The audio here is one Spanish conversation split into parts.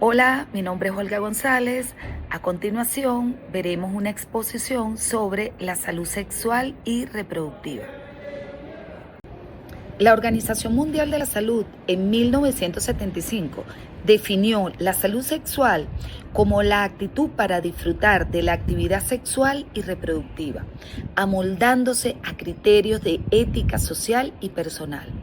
Hola, mi nombre es Olga González. A continuación veremos una exposición sobre la salud sexual y reproductiva. La Organización Mundial de la Salud en 1975 definió la salud sexual como la actitud para disfrutar de la actividad sexual y reproductiva, amoldándose a criterios de ética social y personal.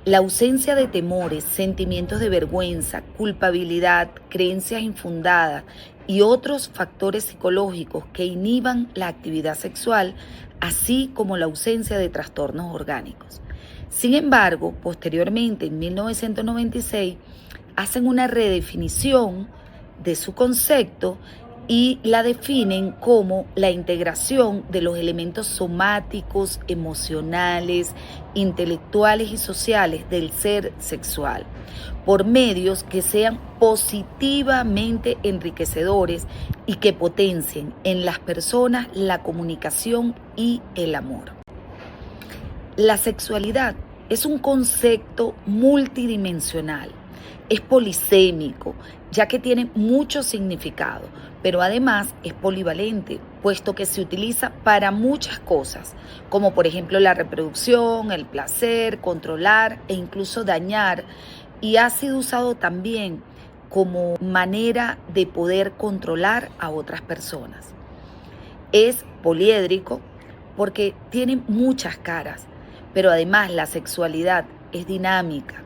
La ausencia de temores, sentimientos de vergüenza, culpabilidad, creencias infundadas y otros factores psicológicos que inhiban la actividad sexual, así como la ausencia de trastornos orgánicos. Sin embargo, posteriormente, en 1996, hacen una redefinición de su concepto y la definen como la integración de los elementos somáticos, emocionales, intelectuales y sociales del ser sexual, por medios que sean positivamente enriquecedores y que potencien en las personas la comunicación y el amor. La sexualidad es un concepto multidimensional, es polisémico, ya que tiene mucho significado, pero además es polivalente, puesto que se utiliza para muchas cosas, como por ejemplo la reproducción, el placer, controlar e incluso dañar, y ha sido usado también como manera de poder controlar a otras personas. Es poliédrico porque tiene muchas caras, pero además la sexualidad es dinámica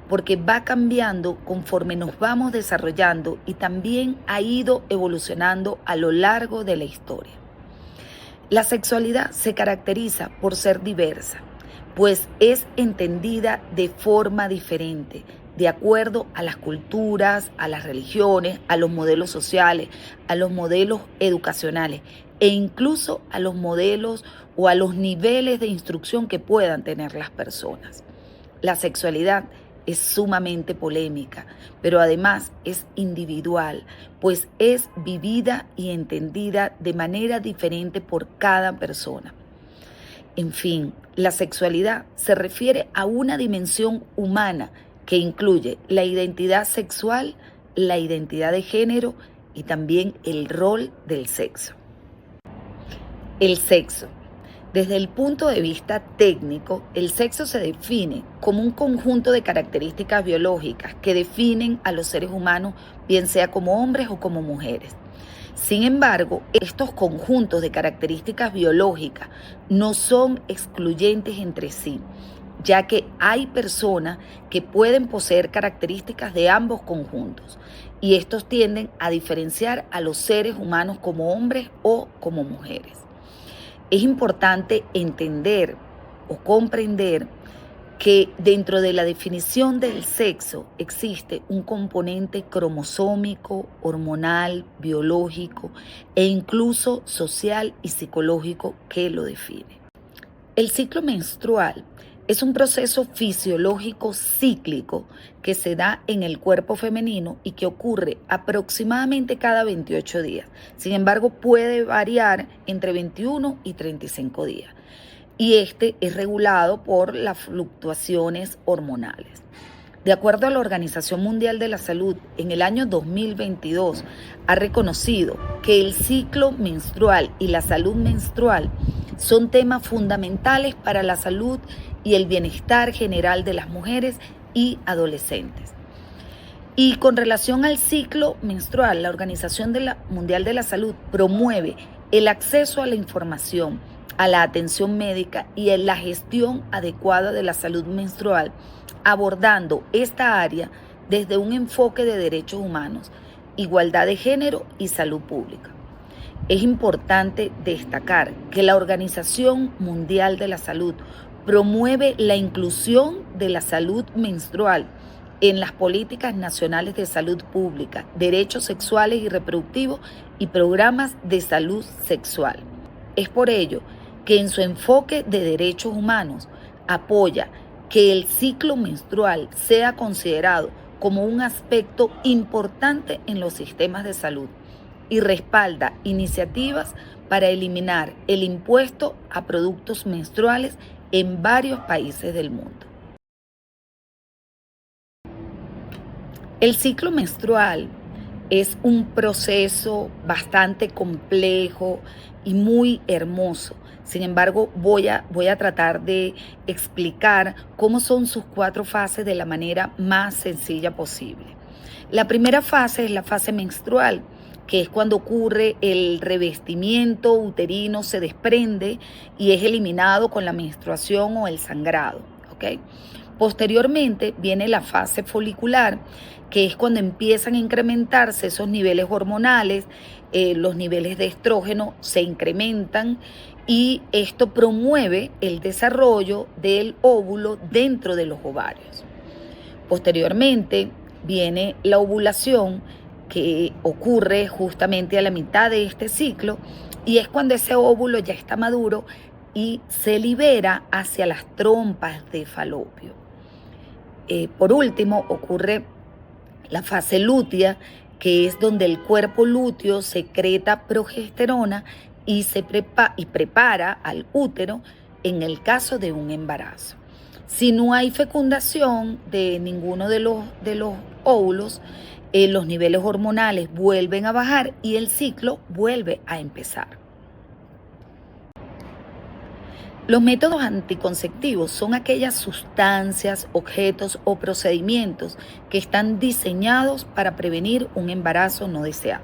porque va cambiando conforme nos vamos desarrollando y también ha ido evolucionando a lo largo de la historia. La sexualidad se caracteriza por ser diversa, pues es entendida de forma diferente, de acuerdo a las culturas, a las religiones, a los modelos sociales, a los modelos educacionales e incluso a los modelos o a los niveles de instrucción que puedan tener las personas. La sexualidad es sumamente polémica, pero además es individual, pues es vivida y entendida de manera diferente por cada persona. En fin, la sexualidad se refiere a una dimensión humana que incluye la identidad sexual, la identidad de género y también el rol del sexo. El sexo. Desde el punto de vista técnico, el sexo se define como un conjunto de características biológicas que definen a los seres humanos, bien sea como hombres o como mujeres. Sin embargo, estos conjuntos de características biológicas no son excluyentes entre sí, ya que hay personas que pueden poseer características de ambos conjuntos y estos tienden a diferenciar a los seres humanos como hombres o como mujeres. Es importante entender o comprender que dentro de la definición del sexo existe un componente cromosómico, hormonal, biológico e incluso social y psicológico que lo define. El ciclo menstrual es un proceso fisiológico cíclico que se da en el cuerpo femenino y que ocurre aproximadamente cada 28 días. Sin embargo, puede variar entre 21 y 35 días. Y este es regulado por las fluctuaciones hormonales. De acuerdo a la Organización Mundial de la Salud, en el año 2022 ha reconocido que el ciclo menstrual y la salud menstrual son temas fundamentales para la salud y el bienestar general de las mujeres y adolescentes. Y con relación al ciclo menstrual, la Organización Mundial de la Salud promueve el acceso a la información, a la atención médica y a la gestión adecuada de la salud menstrual, abordando esta área desde un enfoque de derechos humanos, igualdad de género y salud pública. Es importante destacar que la Organización Mundial de la Salud promueve la inclusión de la salud menstrual en las políticas nacionales de salud pública, derechos sexuales y reproductivos y programas de salud sexual. Es por ello que en su enfoque de derechos humanos apoya que el ciclo menstrual sea considerado como un aspecto importante en los sistemas de salud y respalda iniciativas para eliminar el impuesto a productos menstruales en varios países del mundo. El ciclo menstrual Es un proceso bastante complejo y muy hermoso. Sin embargo, voy a tratar de explicar cómo son sus 4 fases de la manera más sencilla posible. La primera fase es la fase menstrual, que es cuando ocurre el revestimiento uterino, se desprende y es eliminado con la menstruación o el sangrado, ¿ok? Posteriormente viene la fase folicular, que es cuando empiezan a incrementarse esos niveles hormonales, los niveles de estrógeno se incrementan y esto promueve el desarrollo del óvulo dentro de los ovarios. Posteriormente viene la ovulación, que ocurre justamente a la mitad de este ciclo y es cuando ese óvulo ya está maduro y se libera hacia las trompas de falopio. Por último, ocurre la fase lútea, que es donde el cuerpo lúteo secreta progesterona y prepara al útero en el caso de un embarazo. Si no hay fecundación de ninguno de los óvulos, los niveles hormonales vuelven a bajar y el ciclo vuelve a empezar. Los métodos anticonceptivos son aquellas sustancias, objetos o procedimientos que están diseñados para prevenir un embarazo no deseado.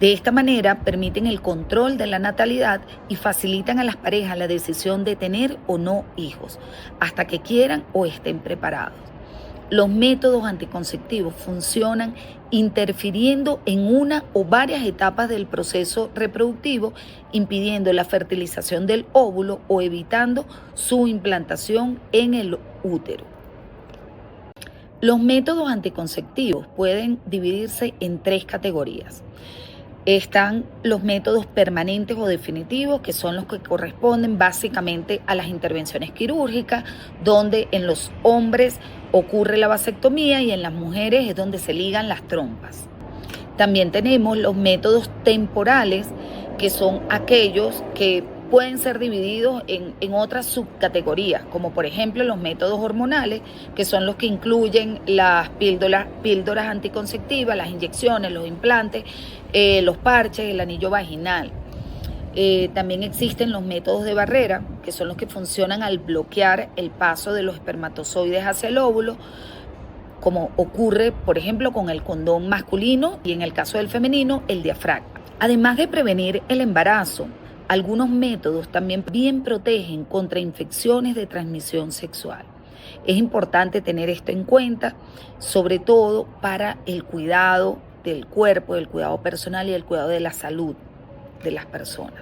De esta manera permiten el control de la natalidad y facilitan a las parejas la decisión de tener o no hijos, hasta que quieran o estén preparados. Los métodos anticonceptivos funcionan interfiriendo en una o varias etapas del proceso reproductivo, impidiendo la fertilización del óvulo o evitando su implantación en el útero. Los métodos anticonceptivos pueden dividirse en 3 categorías. Están los métodos permanentes o definitivos, que son los que corresponden básicamente a las intervenciones quirúrgicas, donde en los hombres ocurre la vasectomía y en las mujeres es donde se ligan las trompas. También tenemos los métodos temporales, que son aquellos que pueden ser divididos en otras subcategorías, como por ejemplo los métodos hormonales, que son los que incluyen las píldoras anticonceptivas, las inyecciones, los implantes, los parches, el anillo vaginal. También existen los métodos de barrera, que son los que funcionan al bloquear el paso de los espermatozoides hacia el óvulo, como ocurre, por ejemplo, con el condón masculino y en el caso del femenino, el diafragma. Además de prevenir el embarazo, algunos métodos también bien protegen contra infecciones de transmisión sexual. Es importante tener esto en cuenta, sobre todo para el cuidado del cuerpo, el cuidado personal y el cuidado de la salud de las personas.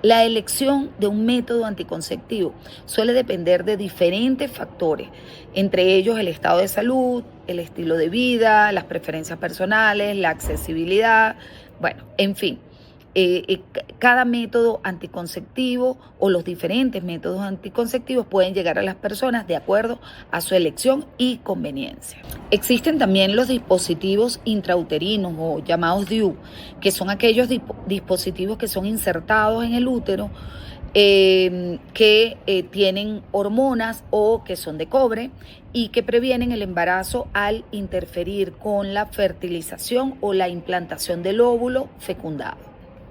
La elección de un método anticonceptivo suele depender de diferentes factores, entre ellos el estado de salud, el estilo de vida, las preferencias personales, la accesibilidad, bueno, en fin. Cada método anticonceptivo o los diferentes métodos anticonceptivos pueden llegar a las personas de acuerdo a su elección y conveniencia. Existen también los dispositivos intrauterinos o llamados DIU, que son aquellos dispositivos que son insertados en el útero, que tienen hormonas o que son de cobre y que previenen el embarazo al interferir con la fertilización o la implantación del óvulo fecundado.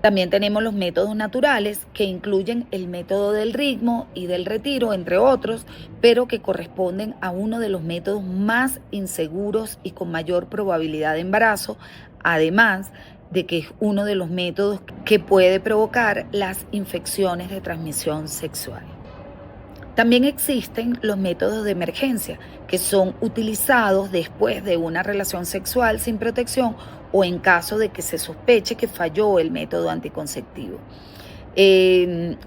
También tenemos los métodos naturales, que incluyen el método del ritmo y del retiro, entre otros, pero que corresponden a uno de los métodos más inseguros y con mayor probabilidad de embarazo, además de que es uno de los métodos que puede provocar las infecciones de transmisión sexual. También existen los métodos de emergencia, que son utilizados después de una relación sexual sin protección o en caso de que se sospeche que falló el método anticonceptivo.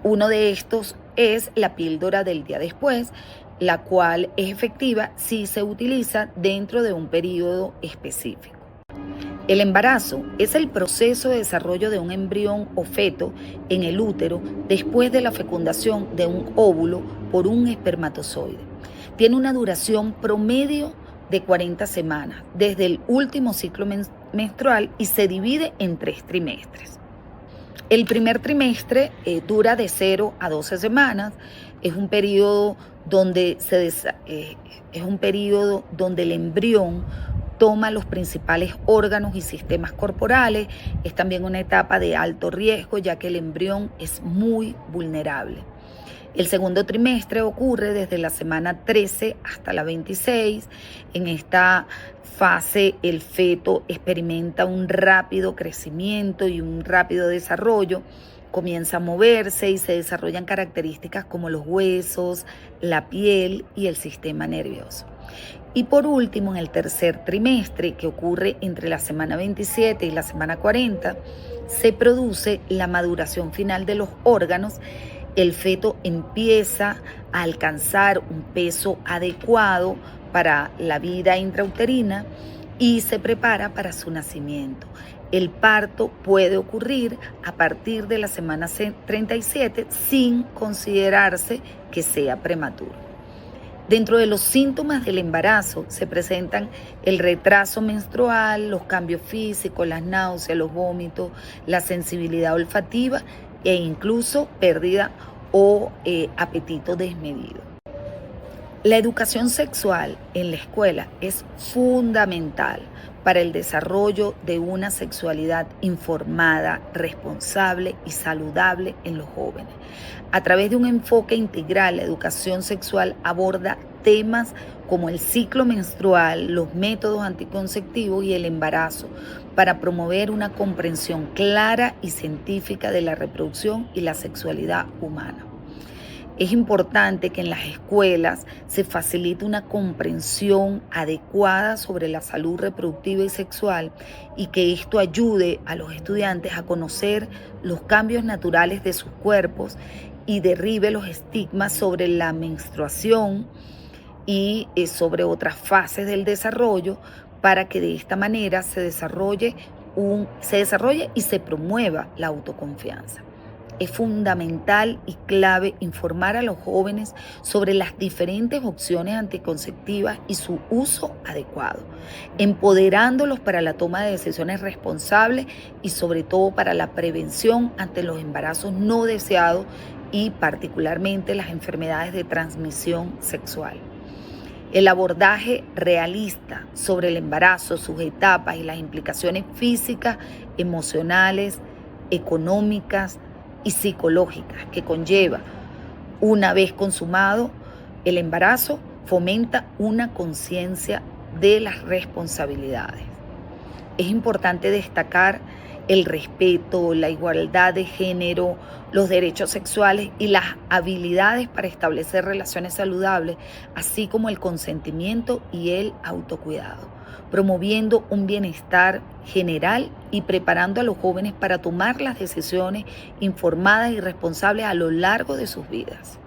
Uno de estos es la píldora del día después, la cual es efectiva si se utiliza dentro de un periodo específico. El embarazo es el proceso de desarrollo de un embrión o feto en el útero después de la fecundación de un óvulo por un espermatozoide. Tiene una duración promedio de 40 semanas desde el último ciclo menstrual y se divide en 3 trimestres. El primer trimestre dura de 0 a 12 semanas. Es un periodo donde el embrión toma los principales órganos y sistemas corporales. Es también una etapa de alto riesgo, ya que el embrión es muy vulnerable. El segundo trimestre ocurre desde la semana 13 hasta la 26. En esta fase el feto experimenta un rápido crecimiento y un rápido desarrollo. Comienza a moverse y se desarrollan características como los huesos, la piel y el sistema nervioso. Y por último, en el tercer trimestre, que ocurre entre la semana 27 y la semana 40, se produce la maduración final de los órganos. El feto empieza a alcanzar un peso adecuado para la vida intrauterina y se prepara para su nacimiento. El parto puede ocurrir a partir de la semana 37 sin considerarse que sea prematuro. Dentro de los síntomas del embarazo se presentan el retraso menstrual, los cambios físicos, las náuseas, los vómitos, la sensibilidad olfativa e incluso pérdida o apetito desmedido. La educación sexual en la escuela es fundamental para el desarrollo de una sexualidad informada, responsable y saludable en los jóvenes. A través de un enfoque integral, la educación sexual aborda temas como el ciclo menstrual, los métodos anticonceptivos y el embarazo, para promover una comprensión clara y científica de la reproducción y la sexualidad humana. Es importante que en las escuelas se facilite una comprensión adecuada sobre la salud reproductiva y sexual y que esto ayude a los estudiantes a conocer los cambios naturales de sus cuerpos y derribe los estigmas sobre la menstruación y sobre otras fases del desarrollo, para que de esta manera se desarrolle y se promueva la autoconfianza. Es fundamental y clave informar a los jóvenes sobre las diferentes opciones anticonceptivas y su uso adecuado, empoderándolos para la toma de decisiones responsables y sobre todo para la prevención ante los embarazos no deseados y particularmente las enfermedades de transmisión sexual. El abordaje realista sobre el embarazo, sus etapas y las implicaciones físicas, emocionales, económicas y psicológicas que conlleva una vez consumado el embarazo, fomenta una conciencia de las responsabilidades. Es importante destacar el respeto, la igualdad de género, los derechos sexuales y las habilidades para establecer relaciones saludables, así como el consentimiento y el autocuidado, promoviendo un bienestar general y preparando a los jóvenes para tomar las decisiones informadas y responsables a lo largo de sus vidas.